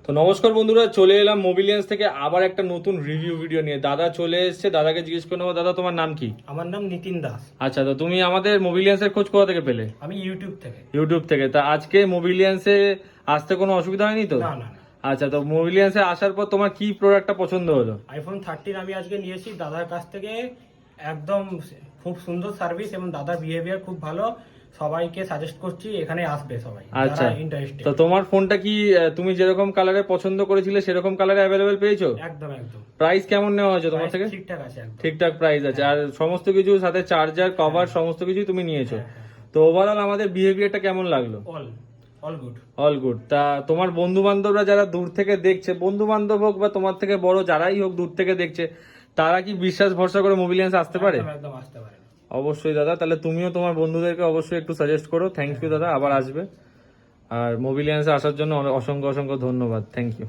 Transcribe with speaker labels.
Speaker 1: তো নমস্কার বন্ধুরা, চলে এলাম মোবিলিয়ান্স থেকে আবার একটা নতুন রিভিউ ভিডিও নিয়ে। দাদা চলে এসেছে, দাদাকে জিজ্ঞেস করে নেবো। দাদা, তোমার নাম কি?
Speaker 2: আমার নাম নিতিন দাস।
Speaker 1: আচ্ছা, তো তুমি আমাদের মোবিলিয়ান্সের খোঁজ কোথা থেকে পেলে?
Speaker 2: আমি ইউটিউব থেকে।
Speaker 1: ইউটিউব থেকে। তা আজকে মোবিলিয়ান্সে আসতে কোনো অসুবিধা হয়নি তো?
Speaker 2: না না না।
Speaker 1: আচ্ছা, তো মোবিলিয়ান্সে আসার পর তোমার কি প্রোডাক্টটা পছন্দ হলো?
Speaker 2: আইফোন 13 আমি আজকে নিয়েছি দাদার কাছ থেকে। একদম খুব সুন্দর সার্ভিস এবং দাদার বিহেভিয়ার খুব ভালো। সবাইকে সাজেস্ট করছি এখানে আসবে সবাই
Speaker 1: আচ্ছা,
Speaker 2: যারা ইন্টারেস্টেড।
Speaker 1: তো তোমার ফোনটা কি তুমি যেরকম কালারে পছন্দ করেছিলে সেরকম কালারে অ্যাভেলেবেল পেয়েছো?
Speaker 2: একদম একদম।
Speaker 1: প্রাইস কেমন নেওয়া হয়েছে তোমার থেকে?
Speaker 2: ঠিকঠাক আছে একদম।
Speaker 1: ঠিকঠাক প্রাইস আছে, আর সমস্ত কিছু সাথে চার্জার কভার সমস্ত কিছুই তুমি নিয়েছো। তো ওভারঅল আমাদের বিহেভিয়ারটা কেমন লাগলো?
Speaker 2: All good.
Speaker 1: All good. তা তোমার বন্ধু বান্ধবরা যারা দূর থেকে দেখছে, বন্ধু বান্ধব হোক বা তোমার থেকে বড় যারাই হোক দূর থেকে দেখছে, তারা কি বিশ্বাস ভরসা করে মোবিলিয়ান্স আসতে পারে?
Speaker 2: একদম আসতে পারে।
Speaker 1: অবশ্যই দাদা, তাহলে তুমিও তোমার বন্ধুদেরকে অবশ্যই একটু সাজেস্ট করো। থ্যাংক ইউ দাদা, আবার আসবে। আর মোবিলিয়ান্সে আসার জন্য অসংখ্য অসংখ্য ধন্যবাদ। Thank you.